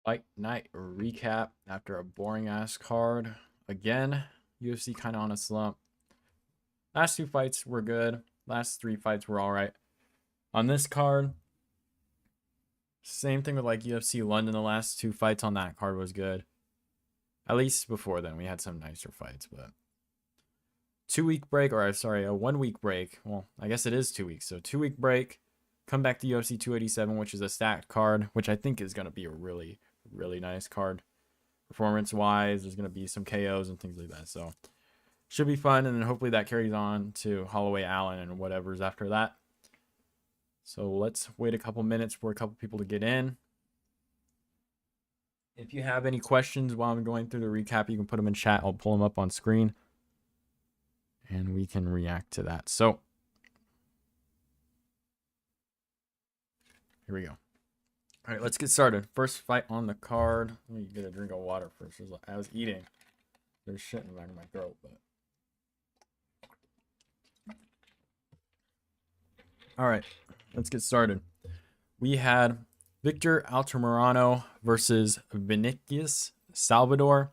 Fight night recap after a boring ass card. Again, UFC kind of on a slump. Last two fights were good. Last three fights were all right. On this card, same thing with like UFC London. The last two fights on that card was good. At least before then, we had some nicer fights, but 2 week break, or sorry, a 1 week break. Well, I guess it is 2 weeks. So 2 week break. Come back to UFC 287, which is a stacked card, which I think is going to be a really nice card. Performance wise, there's going to be some KOs and things like that. So should be fun. And then hopefully that carries on to Holloway Allen and whatever's after that. So let's wait a couple minutes for a couple people to get in. If you have any questions while I'm going through the recap, you can put them in chat. I'll pull them up on screen and we can react to that. So here we go. All right, let's get started. First fight on the card. Let me get a drink of water first. I was eating. There's shit in the back of my throat, but. All right, let's get started. We had Victor Altamirano versus Vinicius Salvador.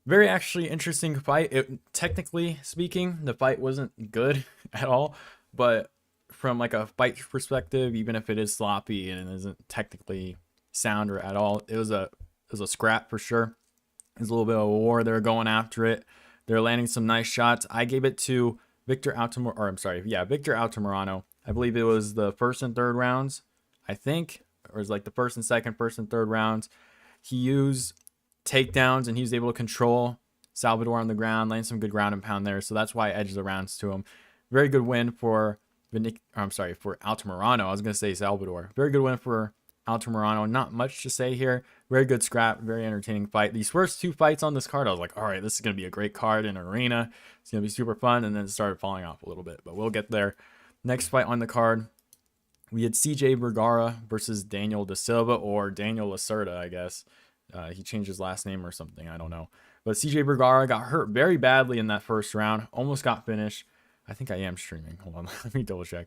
Very actually interesting fight. Technically speaking, the fight wasn't good at all, but from like a fight perspective, even if it is sloppy and it isn't technically sound or at all, it was a scrap for sure. There's a little bit of a war. They're going after it. They're landing some nice shots. I gave it to Victor Altamirano. I believe it was the first and third rounds, I think, or it was like the first and second, first and third rounds. He used takedowns and he was able to control Salvador on the ground, laying some good ground and pound there. So that's why I edged the rounds to him. Very good win for for Altamirano. I was going to say Salvador. Very good win for Altamirano. Not much to say here. Very good scrap. Very entertaining fight. These first two fights on this card, I was like, all right, this is going to be a great card in arena. It's going to be super fun. And then it started falling off a little bit, but we'll get there. Next fight on the card, we had CJ Vergara versus Daniel Da Silva, or Daniel Lacerda, I guess. He changed his last name or something. I don't know. But CJ Vergara got hurt very badly in that first round. Almost got finished. I think I am streaming. Hold on. Let me double check.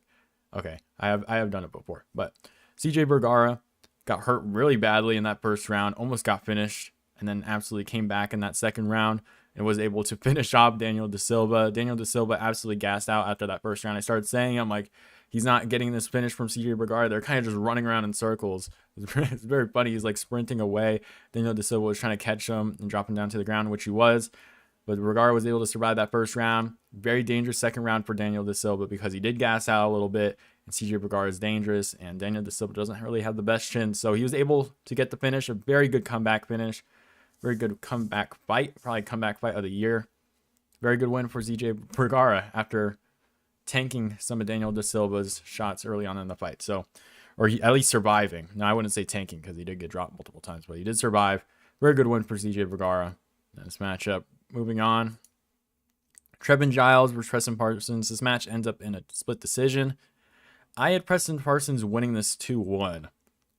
Okay. I have done it before. But CJ Vergara got hurt really badly in that first round. Almost got finished. And then absolutely came back in that second round and was able to finish off Daniel Da Silva. Daniel Da Silva absolutely gassed out after that first round. I started saying, I'm like, he's not getting this finish from CJ Vergara. They're kind of just running around in circles. It's very funny. He's like sprinting away. Daniel Da Silva was trying to catch him and drop him down to the ground, which he was. But Vergara was able to survive that first round. Very dangerous second round for Daniel Da Silva because he did gas out a little bit. And CJ Vergara is dangerous. And Daniel Da Silva doesn't really have the best chin. So he was able to get the finish. A very good comeback finish. Very good comeback fight. Probably comeback fight of the year. Very good win for CJ Vergara after tanking some of Daniel Da Silva's shots early on in the fight. So, or he, at least surviving. Now, I wouldn't say tanking because he did get dropped multiple times, but he did survive. Very good win for CJ Vergara in this matchup. Moving on. Trevin Giles versus Preston Parsons. This match ends up in a split decision. I had Preston Parsons winning this 2-1.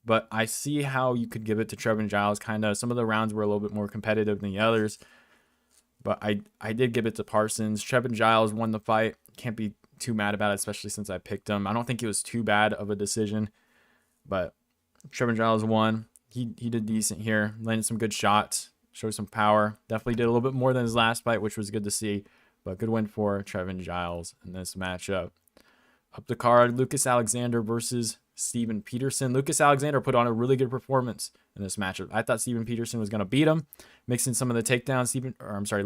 But I see how you could give it to Trevin Giles. Kind of some of the rounds were a little bit more competitive than the others. But I did give it to Parsons. Trevin Giles won the fight. Can't be too mad about it, especially since I picked him. I don't think it was too bad of a decision. But Trevin Giles won. He did decent here. Landed some good shots. Showed some power. Definitely did a little bit more than his last fight, which was good to see. But good win for Trevin Giles in this matchup. Up the card, Lucas Alexander versus Steven Peterson. Lucas Alexander put on a really good performance in this matchup. I thought Steven Peterson was going to beat him, mixing some of the takedowns.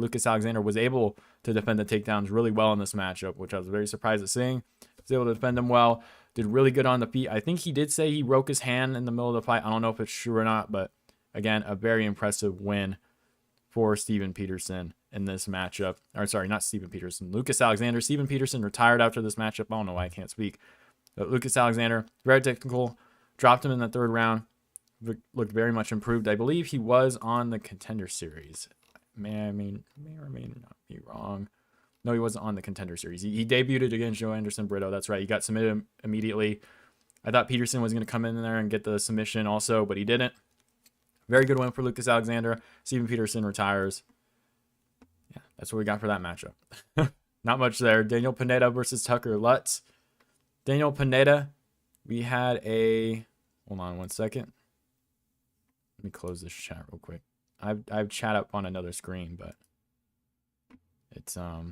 Lucas Alexander was able to defend the takedowns really well in this matchup, which I was very surprised at seeing. Was able to defend them well. Did really good on the feet. I think he did say he broke his hand in the middle of the fight. I don't know if it's true or not, but again, a very impressive win for Steven Peterson in this matchup. Or sorry, not Steven Peterson. Lucas Alexander. Steven Peterson retired after this matchup. I don't know why I can't speak. But Lucas Alexander, very technical. Dropped him in the third round. Looked very much improved. I believe he was on the Contender Series. May or may not be wrong. No, he wasn't on the Contender Series. He debuted against Joe Anderson Brito. That's right. He got submitted immediately. I thought Peterson was going to come in there and get the submission also, but he didn't. Very good win for Lucas Alexander. Steven Peterson retires. Yeah, that's what we got for that matchup. Not much there. Daniel Pineda versus Tucker Lutz. Daniel Pineda, we had a... Hold on one second. Let me close this chat real quick. I've chat up on another screen, but it's all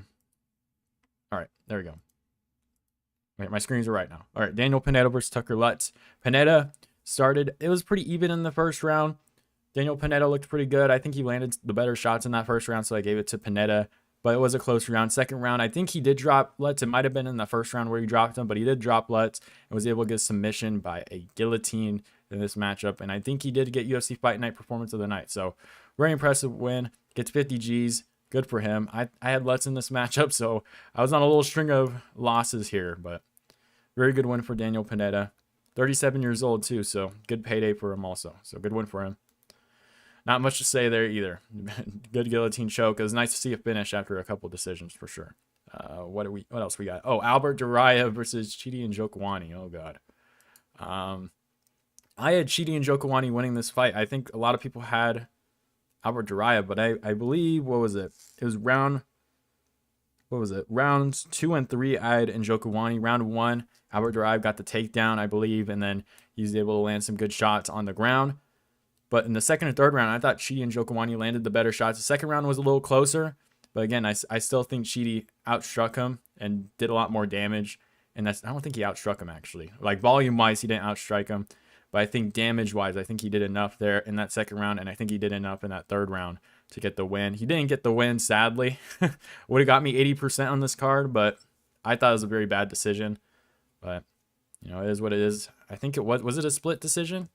right, there we go. Wait, my screens are right now. All right, Daniel Pineda versus Tucker Lutz. Pineda started, it was pretty even in the first round. Daniel Pineda looked pretty good. I think he landed the better shots in that first round, so I gave it to Pineda. But it was a close round. Second round, I think he did drop Lutz. It might have been in the first round where he dropped him, but he did drop Lutz and was able to get submission by a guillotine in this matchup. And I think he did get UFC Fight Night Performance of the Night. So very impressive win. Gets 50 Gs. Good for him. I had Lutz in this matchup, so I was on a little string of losses here. But very good win for Daniel Pineda. 37 years old too, so good payday for him also. So good win for him. Not much to say there either. Good guillotine choke. It was nice to see a finish after a couple decisions for sure. What else we got? Oh, Albert Duraya versus Chidi Njokuani. Oh god. I had Chidi Njokuani winning this fight. I think a lot of people had Albert Duraya, but I believe, what was it? It was rounds 2 and 3. I had Njokuani. Round 1, Albert Duraya got the takedown, I believe, and then he was able to land some good shots on the ground. But in the second and third round, I thought Chidi Njokuani landed the better shots. The second round was a little closer, but again, I still think Chidi outstruck him and did a lot more damage. And I don't think he outstruck him, actually. Like, volume-wise, he didn't outstrike him. But I think damage-wise, I think he did enough there in that second round, and I think he did enough in that third round to get the win. He didn't get the win, sadly. Would have got me 80% on this card, but I thought it was a very bad decision. But, you know, it is what it is. I think it was it a split decision?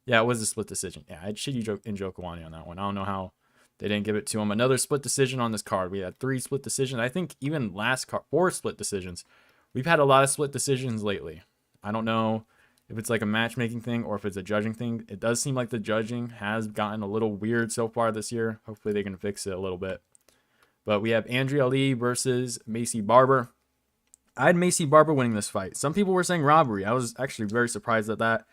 Yeah, it was a split decision. Yeah, I had Chidi Njokuani on that one. I don't know how they didn't give it to him. Another split decision on this card. We had 3 split decisions. I think even last card, 4 split decisions. We've had a lot of split decisions lately. I don't know if it's like a matchmaking thing or if it's a judging thing. It does seem like the judging has gotten a little weird so far this year. Hopefully they can fix it a little bit. But we have Andrea Lee versus Macy Barber. I had Macy Barber winning this fight. Some people were saying robbery. I was actually very surprised at that.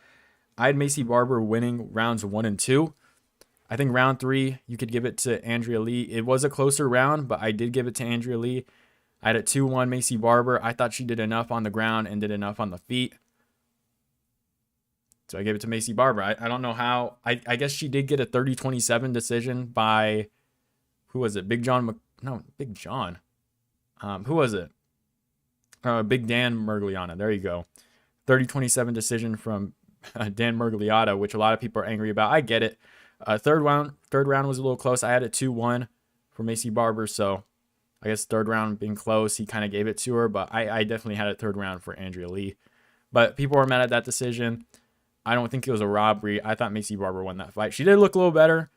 I had Macy Barber winning rounds 1 and 2. I think round 3, you could give it to Andrea Lee. It was a closer round, but I did give it to Andrea Lee. I had a 2-1 Macy Barber. I thought she did enough on the ground and did enough on the feet. So I gave it to Macy Barber. I don't know how. I guess she did get a 30-27 decision by, who was it? Big John. Big John. Who was it? Big Dan Mergliana. There you go. 30-27 decision from Dan Mergliata, which a lot of people are angry about. I get it. Third round was a little close. I had a 2-1 for Macy Barber, so I guess third round being close, he kind of gave it to her, but I definitely had a third round for Andrea Lee. But people were mad at that decision. I don't think it was a robbery. I thought Macy Barber won that fight. She did look a little better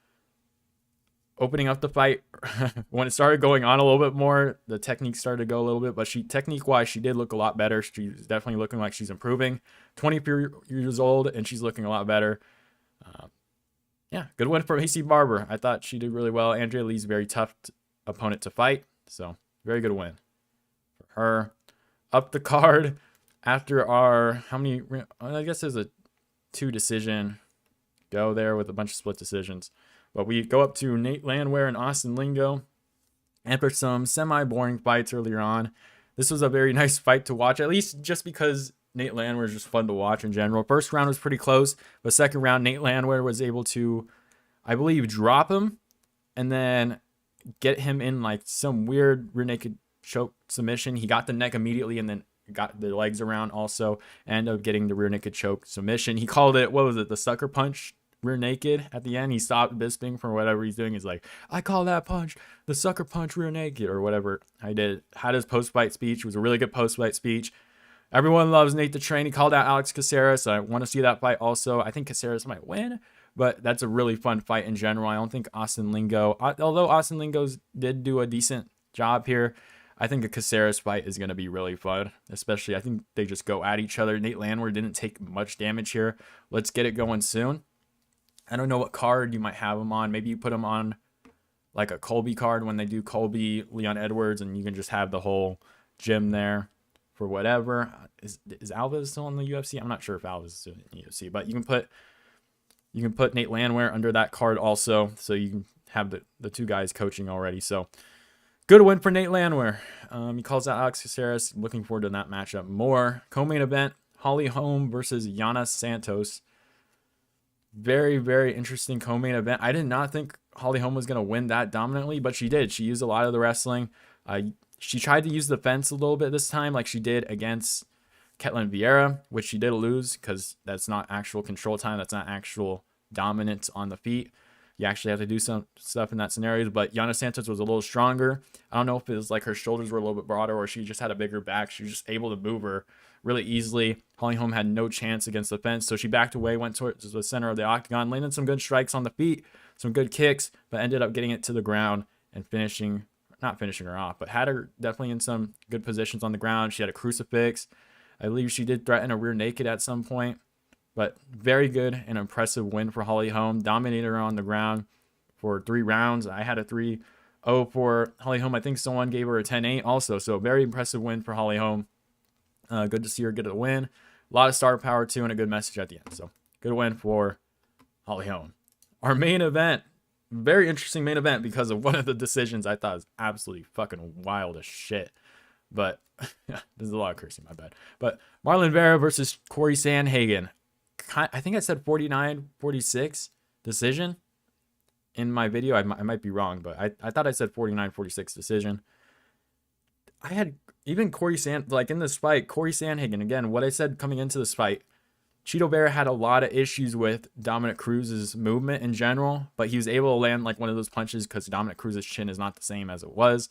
opening up the fight. When it started going on a little bit more, the technique started to go a little bit, but technique-wise, she did look a lot better. She's definitely looking like she's improving. 24 years old, and she's looking a lot better. Yeah, good win for Macy Barber. I thought she did really well. Andrea Lee's a very tough opponent to fight, so very good win for her. Up the card after our, I guess there's a 2 decision go there with a bunch of split decisions. But we go up to Nate Landwehr and Austin Lingo. After some semi-boring fights earlier on, this was a very nice fight to watch, at least just because Nate Landwehr is just fun to watch in general. First round was pretty close, but second round, Nate Landwehr was able to, I believe, drop him and then get him in like some weird rear naked choke submission. He got the neck immediately and then got the legs around also, and ended up getting the rear naked choke submission. He called it, what was it, the sucker punch rear naked at the end. He stopped Bisping for whatever he's doing. He's like, I call that punch the sucker punch rear naked, or whatever I did. Had his post-fight speech. It was a really good post-fight speech. Everyone loves Nate the Train. He called out Alex Caceres. I want to see that fight also. I think Caceres might win, but that's a really fun fight in general. I don't think Austin Lingo, although Austin Lingo did do a decent job here, I think a Caceres fight is going to be really fun, especially I think they just go at each other. Nate Landwehr didn't take much damage here. Let's get it going soon. I don't know what card you might have him on. Maybe you put him on like a Colby card when they do Colby, Leon Edwards, and you can just have the whole gym there for whatever. Is Alves still in the UFC? I'm not sure if Alves is still in the UFC, but you can put Nate Landwehr under that card also, so you can have the 2 guys coaching already. So good win for Nate Landwehr. He calls out Alex Caceres. Looking forward to that matchup more. Co-main event, Holly Holm versus Yana Santos. Very, very interesting co-main event. I did not think Holly Holm was going to win that dominantly, but she did. She used a lot of the wrestling. She tried to use the fence a little bit this time, like she did against Vera, which she did lose because that's not actual control time. That's not actual dominance on the feet. You actually have to do some stuff in that scenario. But Yana Santos was a little stronger. I don't know if it was like her shoulders were a little bit broader or she just had a bigger back. She was just able to move her really easily. Holly Holm had no chance against the fence. So she backed away, went towards the center of the octagon, landed some good strikes on the feet, some good kicks, but ended up getting it to the ground and not finishing her off, but had her definitely in some good positions on the ground. She had a crucifix. I believe she did threaten a rear naked at some point. But very good and impressive win for Holly Holm. Dominated her on the ground for 3 rounds. I had a 3-0 for Holly Holm. I think someone gave her a 10-8 also. So very impressive win for Holly Holm. Good to see her get a win. A lot of star power too and a good message at the end. So good win for Holly Holm. Our main event. Very interesting main event because of one of the decisions I thought was absolutely fucking wild as shit. But there's a lot of cursing, my bad. But Marlon Vera versus Corey Sandhagen. I think I said 49-46 decision in my video. I might be wrong, but I thought I said 49-46 decision. I had even in this fight, Corey Sandhagen, again, what I said coming into this fight, Chito Vera had a lot of issues with Dominic Cruz's movement in general, but he was able to land like one of those punches because Dominic Cruz's chin is not the same as it was,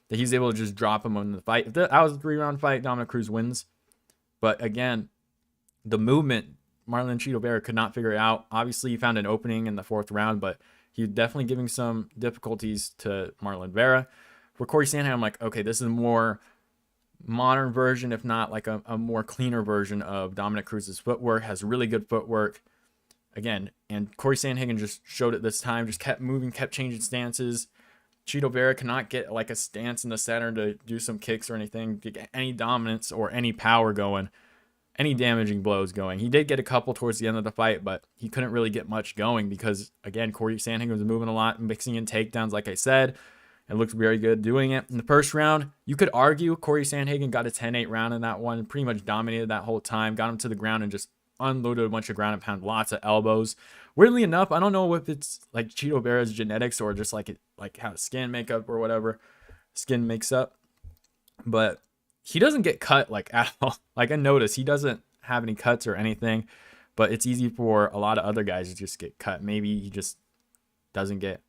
that he's able to just drop him in the fight. If that was a 3-round fight, Dominic Cruz wins. But again, the movement, Marlon Chito Vera could not figure it out. Obviously, he found an opening in the 4th round, but he's definitely giving some difficulties to Marlon Vera. For Corey Sandhagen, I'm like, okay, this is a more modern version, if not like a more cleaner version of Dominic Cruz's footwork. Has really good footwork. Again, and Corey Sandhagen just showed it this time. Just kept moving, kept changing stances. Chito Vera cannot get like a stance in the center to do some kicks or anything, to get any dominance or any power going, any damaging blows going. He did get a couple towards the end of the fight, but he couldn't really get much going because, again, Corey Sandhagen was moving a lot, mixing in takedowns, like I said. It looked very good doing it. In the first round, you could argue Corey Sandhagen got a 10-8 round in that one, pretty much dominated that whole time, got him to the ground and just unloaded a bunch of ground and pound, lots of elbows. Weirdly enough, I don't know if it's like Chito Vera's genetics or just like how skin makeup or whatever skin makes up, but he doesn't get cut like at all. Like I noticed he doesn't have any cuts or anything, but it's easy for a lot of other guys to just get cut. Maybe he just doesn't get,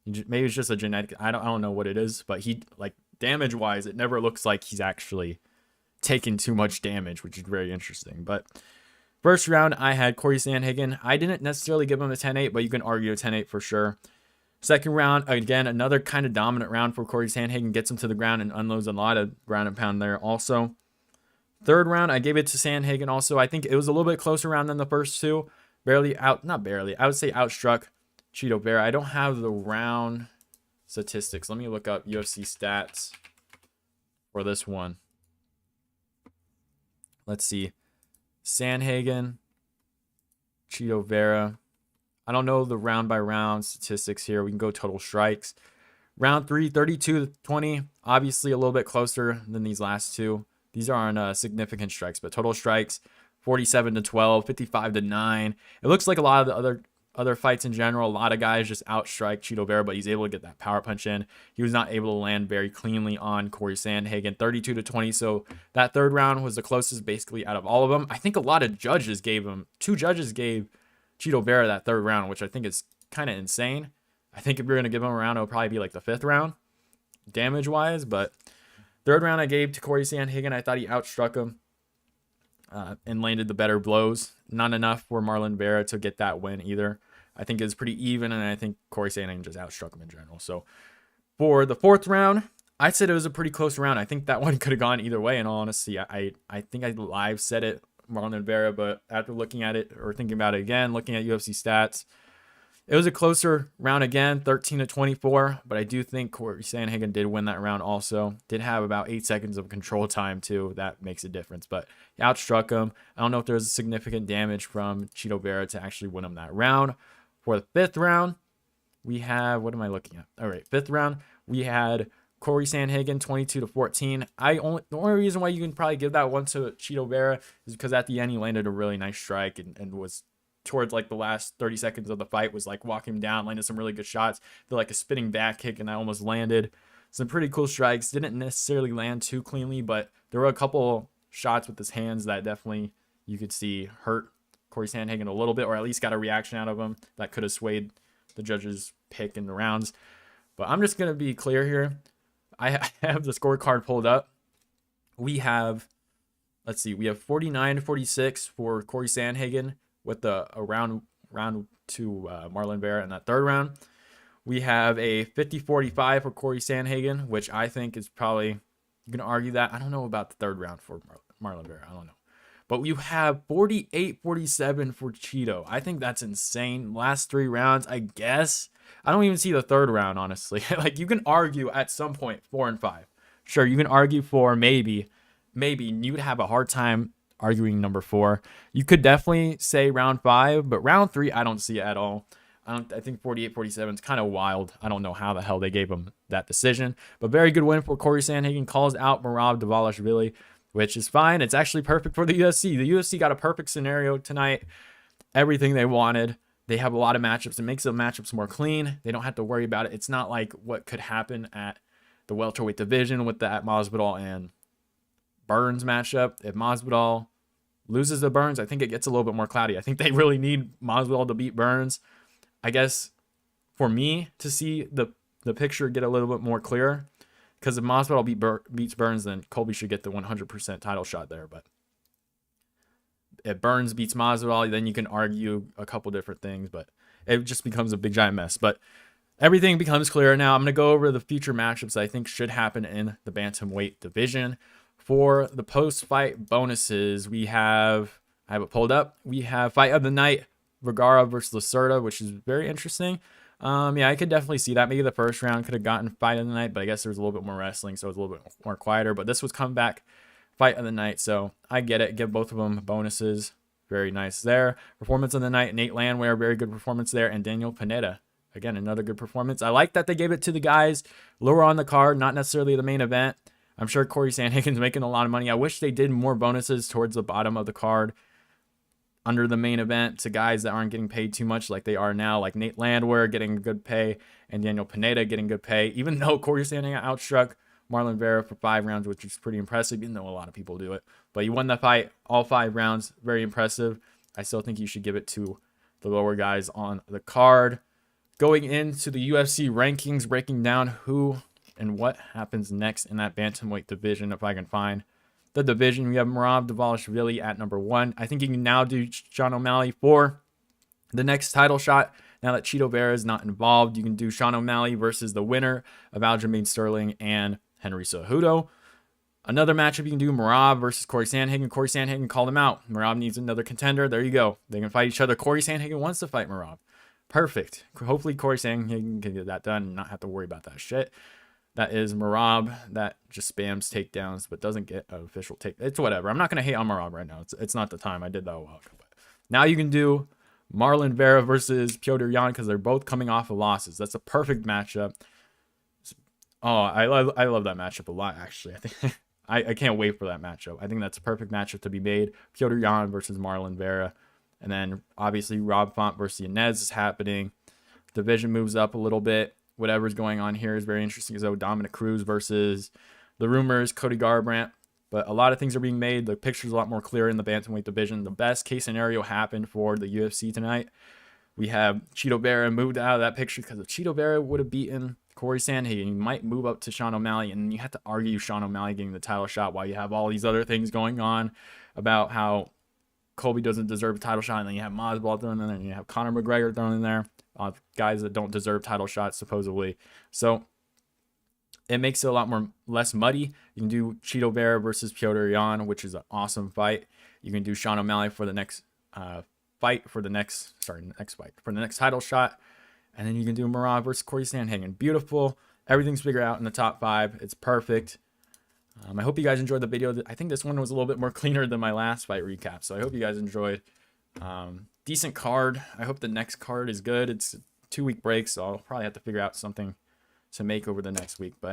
maybe it's just a genetic, I don't know what it is, but he, like, damage wise, it never looks like he's actually taking too much damage, which is very interesting. But first round, I had Corey Sandhagen. I didn't necessarily give him a 10-8, but you can argue a 10-8 for sure. Second round, again, another kind of dominant round for Corey Sandhagen. Gets him to the ground and unloads a lot of ground and pound there also. Third round, I gave it to Sandhagen also. I think it was a little bit closer round than the first two. Not barely. I would say outstruck Chito Vera. I don't have the round statistics. Let me look up UFC stats for this one. Let's see. Sandhagen, Chito Vera. I don't know the round by round statistics here. We can go total strikes. Round 3, 32-20. Obviously a little bit closer than these last two. These aren't significant strikes, but total strikes 47-12, 55-9. It looks like a lot of the other fights in general, a lot of guys just outstrike Chito Vera, but he's able to get that power punch in. He was not able to land very cleanly on Corey Sandhagen, 32-20. So that third round was the closest basically out of all of them. I think a lot of judges gave him, 2 judges gave Chito Vera that third round, which I think is kind of insane. I think if you're going to give him a round, it'll probably be like the 5th round damage-wise. But third round I gave to Corey Sandhagen. I thought he outstruck him and landed the better blows. Not enough for Marlon Vera to get that win either. I think it was pretty even, and I think Corey Sandhagen just outstruck him in general. So for the 4th round, I said it was a pretty close round. I think that one could have gone either way, in all honesty. I think I live said it, Marlon Vera, but after looking at it or thinking about it again, looking at UFC stats, it was a closer round again, 13-24, but I do think Corey Sandhagen did win that round also. Did have about 8 seconds of control time too. That makes a difference, but he outstruck him. I don't know if there was significant damage from Chito Vera to actually win him that round. For the 5th round, we have, what am I looking at? All right, 5th round, we had Corey Sandhagen, 22-14. The only reason why you can probably give that one to Chito Vera is because at the end he landed a really nice strike and was towards like the last 30 seconds of the fight was like walking him down, landed some really good shots. They're like a spinning back kick, and I almost landed. Some pretty cool strikes. Didn't necessarily land too cleanly, but there were a couple shots with his hands that definitely you could see hurt Corey Sandhagen a little bit, or at least got a reaction out of him that could have swayed the judges' pick in the rounds. But I'm just going to be clear here. I have the scorecard pulled up. We have, let's see, we have 49-46 for Corey Sandhagen with a round to Marlon Vera in that third round. We have a 50-45 for Corey Sandhagen, which I think is probably, you can argue that. I don't know about the third round for Marlon Vera. I don't know. But you have 48-47 for Cheeto. I think that's insane. Last 3 rounds, I guess. I don't even see the third round, honestly. Like, you can argue at some point 4 and 5. Sure, you can argue 4, maybe. You would have a hard time arguing number 4. You could definitely say round 5, but round 3, I don't see it at all. I think 48-47 is kind of wild. I don't know how the hell they gave him that decision. But very good win for Corey Sandhagen. Calls out Merab Dvalishvili, which is fine. It's actually perfect for the UFC. The UFC got a perfect scenario tonight. Everything they wanted. They have a lot of matchups. It makes the matchups more clean. They don't have to worry about it. It's not like what could happen at the welterweight division with that Masvidal and Burns matchup. If Masvidal loses to Burns, I think it gets a little bit more cloudy. I think they really need Masvidal to beat Burns. I guess for me to see the picture get a little bit more clear, because if Masvidal beats Burns, then Colby should get the 100% title shot there. But if Burns beats Masvidal, then you can argue a couple different things, but it just becomes a big giant mess. But everything becomes clear now. I'm going to go over the future matchups that I think should happen in the bantamweight division. For the post-fight bonuses, I have it pulled up. We have fight of the night, Vergara versus Lacerda, which is very interesting. Yeah, I could definitely see that. Maybe the first round could have gotten fight of the night, but I guess there was a little bit more wrestling, so it was a little bit more quieter. But this was comeback fight of the night, so I get it. Give both of them bonuses. Very nice there. Performance of the night, Nate Landwehr, very good performance there, and Daniel Pineda. Again, another good performance. I like that they gave it to the guys lower on the card, not necessarily the main event. I'm sure Corey Sandhagen's making a lot of money. I wish they did more bonuses towards the bottom of the card under the main event to guys that aren't getting paid too much like they are now, like Nate Landwehr getting good pay and Daniel Pineda getting good pay, even though Corey Sandhagen outstruck Marlon Vera for 5 rounds, which is pretty impressive, even though a lot of people do it. But you won the fight, all 5 rounds, very impressive. I still think you should give it to the lower guys on the card. Going into the UFC rankings, breaking down who and what happens next in that bantamweight division, if I can find the division. We have Merab Dvalishvili at number 1. I think you can now do Sean O'Malley for the next title shot. Now that Cheeto Vera is not involved, you can do Sean O'Malley versus the winner of Aljamain Sterling and Henry Cejudo. Another matchup you can do, Merab versus Corey Sandhagen. Corey Sandhagen called him out. Merab needs another contender. There you go. They can fight each other. Corey Sandhagen wants to fight Merab. Perfect. Hopefully Corey Sandhagen can get that done and not have to worry about that shit. That is Merab that just spams takedowns but doesn't get an official take. It's whatever. I'm not going to hate on Merab right now. It's not the time. I did that a while ago. But now you can do Marlon Vera versus Petr Yan because they're both coming off of losses. That's a perfect matchup. Oh, I love that matchup a lot, actually. I think I can't wait for that matchup. I think that's a perfect matchup to be made. Petr Yan versus Marlon Vera. And then, obviously, Rob Font versus Yanez is happening. Division moves up a little bit. Whatever's going on here is very interesting. So Dominic Cruz versus the rumors, Cody Garbrandt. But a lot of things are being made. The picture's a lot more clear in the bantamweight division. The best case scenario happened for the UFC tonight. We have Cheeto Vera moved out of that picture because if Cheeto Vera would have beaten Corey Sandhagen, you might move up to Sean O'Malley, and you have to argue Sean O'Malley getting the title shot while you have all these other things going on about how Colby doesn't deserve a title shot, and then you have Masvidal thrown in there, and you have Conor McGregor thrown in there. Guys that don't deserve title shots supposedly. So it makes it a lot less muddy. You can do Cheeto Vera versus Petr Yan, which is an awesome fight. You can do Sean O'Malley for the next for the next title shot, and then you can do Merab versus Corey Sandhagen. Beautiful. Everything's figured out in the top 5. It's perfect. I hope you guys enjoyed the video. I think this one was a little bit more cleaner than my last fight recap, so I hope you guys enjoyed. Decent card. I hope the next card is good. It's a 2-week break, so I'll probably have to figure out something to make over the next week. But